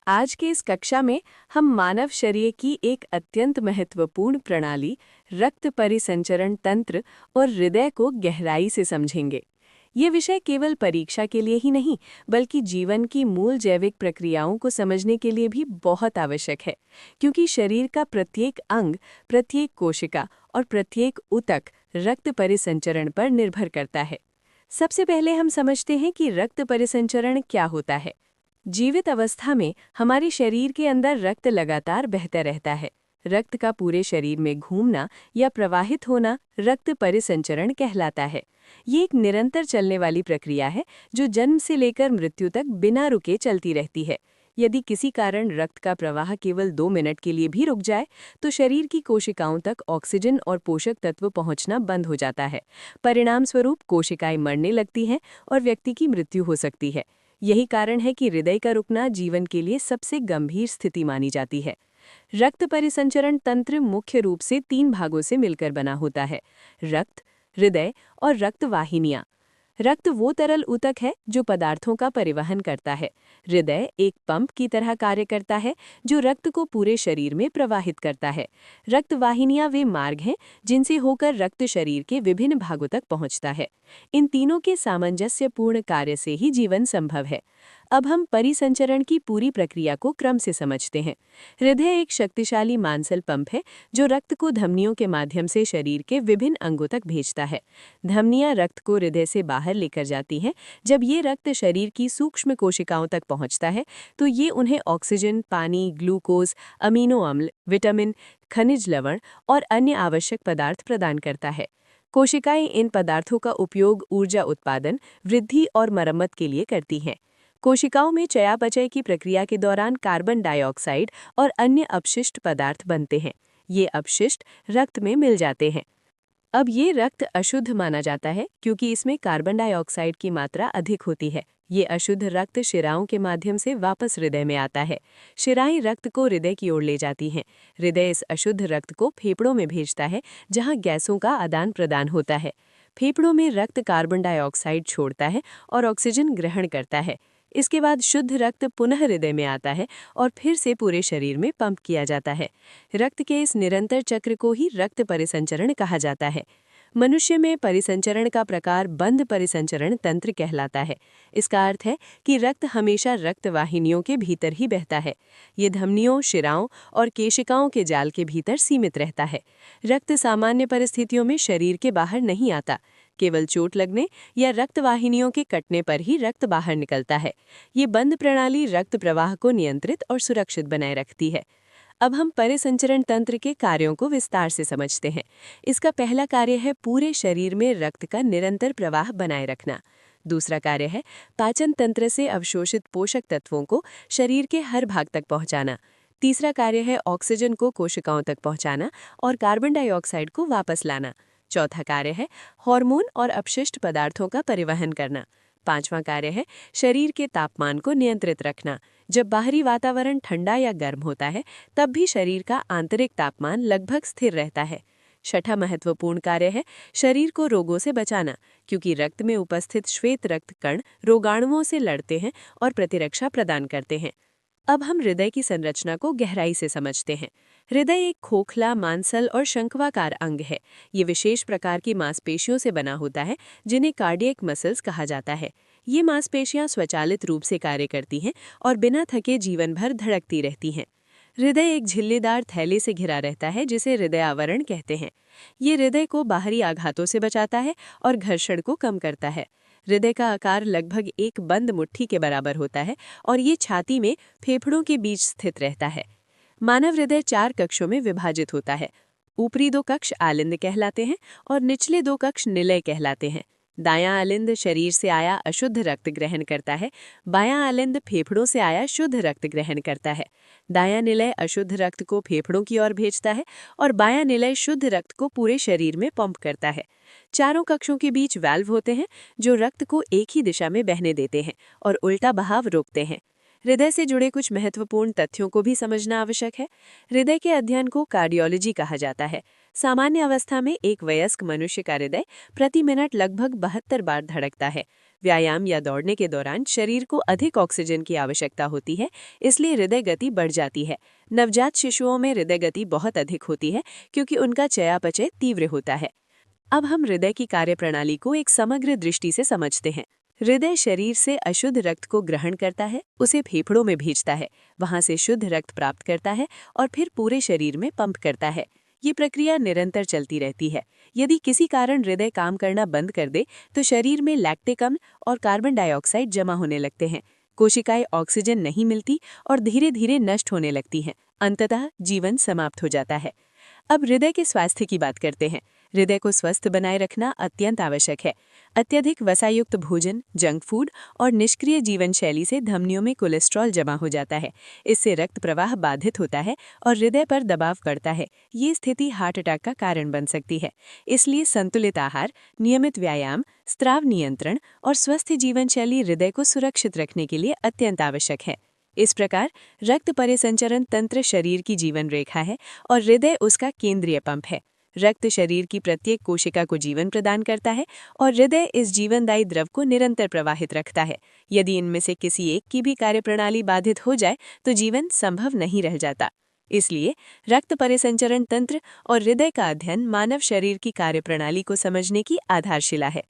आज के इस कक्षा में हम मानव शरीर की एक अत्यंत महत्वपूर्ण प्रणाली रक्त परिसंचरण तंत्र और हृदय को गहराई से समझेंगे। ये विषय केवल परीक्षा के लिए ही नहीं बल्कि जीवन की मूल जैविक प्रक्रियाओं को समझने के लिए भी बहुत आवश्यक है, क्योंकि शरीर का प्रत्येक अंग, प्रत्येक कोशिका और प्रत्येक ऊतक रक्त परिसंचरण पर निर्भर करता है। सबसे पहले हम समझते हैं कि रक्त परिसंचरण क्या होता है। जीवित अवस्था में हमारे शरीर के अंदर रक्त लगातार बहता रहता है। रक्त का पूरे शरीर में घूमना या प्रवाहित होना रक्त परिसंचरण कहलाता है। ये एक निरंतर चलने वाली प्रक्रिया है जो जन्म से लेकर मृत्यु तक बिना रुके चलती रहती है। यदि किसी कारण रक्त का प्रवाह केवल 2 मिनट के लिए भी रुक जाए, तो शरीर की कोशिकाओं तक ऑक्सीजन और पोषक तत्व पहुंचना बंद हो जाता है। परिणाम स्वरूप कोशिकाएं मरने लगती हैं और व्यक्ति की मृत्यु हो सकती है। यही कारण है कि हृदय का रुकना जीवन के लिए सबसे गंभीर स्थिति मानी जाती है। रक्त परिसंचरण तंत्र मुख्य रूप से 3 भागों से मिलकर बना होता है: रक्त, हृदय और रक्त वाहिनियां। रक्त वो तरल ऊतक है जो पदार्थों का परिवहन करता है। हृदय एक पंप की तरह कार्य करता है जो रक्त को पूरे शरीर में प्रवाहित करता है। रक्त वाहिनियां वे मार्ग हैं जिनसे होकर रक्त शरीर के विभिन्न भागों तक पहुंचता है। इन तीनों के सामंजस्यपूर्ण कार्य से ही जीवन संभव है। अब हम परिसंचरण की पूरी प्रक्रिया को क्रम से समझते हैं। हृदय एक शक्तिशाली मांसल पंप है जो रक्त को धमनियों के माध्यम से शरीर के विभिन्न अंगों तक भेजता है। धमनियां रक्त को हृदय से बाहर लेकर जाती हैं। जब ये रक्त शरीर की सूक्ष्म कोशिकाओं तक पहुंचता है तो ये उन्हें ऑक्सीजन, पानी, ग्लूकोज, अमीनो अम्ल, विटामिन, खनिज लवण और अन्य आवश्यक पदार्थ प्रदान करता है। कोशिकाएं इन पदार्थों का उपयोग ऊर्जा उत्पादन, वृद्धि और मरम्मत के लिए करती हैं। कोशिकाओं में चयापचय की प्रक्रिया के दौरान कार्बन डाइऑक्साइड और अन्य अपशिष्ट पदार्थ बनते हैं। ये अपशिष्ट रक्त में मिल जाते हैं। अब ये रक्त अशुद्ध माना जाता है क्योंकि इसमें कार्बन डाइऑक्साइड की मात्रा अधिक होती है। ये अशुद्ध रक्त शिराओं के माध्यम से वापस हृदय में आता है। शिराएं रक्त को हृदय की ओर ले जाती हैं। हृदय इस अशुद्ध रक्त को फेफड़ों में भेजता है, जहां गैसों का आदान प्रदान होता है। फेफड़ों में रक्त कार्बन डाइऑक्साइड छोड़ता है और ऑक्सीजन ग्रहण करता है। इसके बाद शुद्ध रक्त पुनः हृदय में आता है और फिर से पूरे शरीर में पंप किया जाता है। रक्त के इस निरंतर चक्र को ही रक्त परिसंचरण कहा जाता है। मनुष्य में परिसंचरण का प्रकार बंद परिसंचरण तंत्र कहलाता है। इसका अर्थ है कि रक्त हमेशा रक्त वाहिनियों के भीतर ही बहता है। ये धमनियों, शिराओं और केशिकाओं के जाल के भीतर सीमित रहता है। रक्त सामान्य परिस्थितियों में शरीर के बाहर नहीं आता। केवल चोट लगने या रक्त वाहिनियों के कटने पर ही रक्त बाहर निकलता है। ये बंद प्रणाली रक्त प्रवाह को नियंत्रित और सुरक्षित बनाए रखती है। अब हम परिसंचरण तंत्र के कार्यों को विस्तार से समझते हैं। इसका पहला कार्य है पूरे शरीर में रक्त का निरंतर प्रवाह बनाए रखना। दूसरा कार्य है पाचन तंत्र से अवशोषित पोषक तत्वों को शरीर के हर भाग तक पहुंचाना। तीसरा कार्य है ऑक्सीजन को कोशिकाओं तक पहुंचाना और कार्बन डाइऑक्साइड को वापस लाना। चौथा कार्य है हार्मोन और अपशिष्ट पदार्थों का परिवहन करना। पांचवां कार्य है शरीर के तापमान को नियंत्रित रखना। जब बाहरी वातावरण ठंडा या गर्म होता है, तब भी शरीर का आंतरिक तापमान लगभग स्थिर रहता है। छठा महत्वपूर्ण कार्य है शरीर को रोगों से बचाना, क्योंकि रक्त में उपस्थित श्वेत रक्त कण रोगाणुओं से लड़ते हैं और प्रतिरक्षा प्रदान करते हैं। अब हम हृदय की संरचना को गहराई से समझते हैं। हृदय एक खोखला, मांसल और शंक्वाकार अंग है। ये विशेष प्रकार की मांसपेशियों से बना होता है जिन्हें कार्डियक मसल्स कहा जाता है। ये मांसपेशियां स्वचालित रूप से कार्य करती हैं और बिना थके जीवन भर धड़कती रहती हैं। हृदय एक झिल्लीदार थैले से घिरा रहता है जिसे हृदय आवरण कहते हैं। ये हृदय को बाहरी आघातों से बचाता है और घर्षण को कम करता है। हृदय का आकार लगभग एक बंद मुट्ठी के बराबर होता है और ये छाती में फेफड़ों के बीच स्थित रहता है। मानव हृदय 4 कक्षों में विभाजित होता है। ऊपरी 2 कक्ष आलिंद कहलाते हैं और निचले 2 कक्ष निलय कहलाते हैं। दायां आलिंद शरीर से आया अशुद्ध रक्त ग्रहण करता है। बायां आलिंद फेफड़ों से आया शुद्ध रक्त ग्रहण करता है। दायां निलय अशुद्ध रक्त को फेफड़ों की ओर भेजता है और बायां निलय शुद्ध रक्त को पूरे शरीर में पंप करता है। चारों कक्षों के बीच वाल्व होते हैं जो रक्त को एक ही दिशा में बहने देते हैं और उल्टा बहाव रोकते हैं। हृदय से जुड़े कुछ महत्वपूर्ण तथ्यों को भी समझना आवश्यक है। हृदय के अध्ययन को कार्डियोलॉजी कहा जाता है। सामान्य अवस्था में एक वयस्क मनुष्य का हृदय प्रति मिनट लगभग 72 बार धड़कता है। व्यायाम या दौड़ने के दौरान शरीर को अधिक ऑक्सीजन की आवश्यकता होती है, इसलिए हृदय गति बढ़ जाती है। नवजात शिशुओं में हृदय गति बहुत अधिक होती है क्योंकि उनका चयापचय तीव्र होता है। अब हम हृदय की कार्यप्रणाली को एक समग्र दृष्टि से समझते हैं। हृदय शरीर से अशुद्ध रक्त को ग्रहण करता है, उसे फेफड़ों में भेजता है, वहां से शुद्ध रक्त प्राप्त करता है और फिर पूरे शरीर में पंप करता है। ये प्रक्रिया निरंतर चलती रहती है। यदि किसी कारण हृदय काम करना बंद कर दे तो शरीर में लैक्टिक अम्ल और कार्बन डाइऑक्साइड जमा होने लगते हैं। कोशिकाएं ऑक्सीजन नहीं मिलती और धीरे धीरे नष्ट होने लगती हैं। अंततः जीवन समाप्त हो जाता है। अब हृदय के स्वास्थ्य की बात करते हैं। हृदय को स्वस्थ बनाए रखना अत्यंत आवश्यक है। अत्यधिक वसायुक्त भोजन, जंक फूड और निष्क्रिय जीवन शैली से धमनियों में कोलेस्ट्रॉल जमा हो जाता है। इससे रक्त प्रवाह बाधित होता है और हृदय पर दबाव बढ़ता है। ये स्थिति हार्ट अटैक का कारण बन सकती है। इसलिए संतुलित आहार, नियमित व्यायाम, स्राव नियंत्रण और स्वस्थ जीवन शैली हृदय को सुरक्षित रखने के लिए अत्यंत आवश्यक है। इस प्रकार रक्त परिसंचरण तंत्र शरीर की जीवन रेखा है और हृदय उसका केंद्रीय पंप है। रक्त शरीर की प्रत्येक कोशिका को जीवन प्रदान करता है और हृदय इस जीवनदायी द्रव को निरंतर प्रवाहित रखता है। यदि इनमें से किसी एक की भी कार्यप्रणाली बाधित हो जाए तो जीवन संभव नहीं रह जाता। इसलिए रक्त परिसंचरण तंत्र और हृदय का अध्ययन मानव शरीर की कार्यप्रणाली को समझने की आधारशिला है।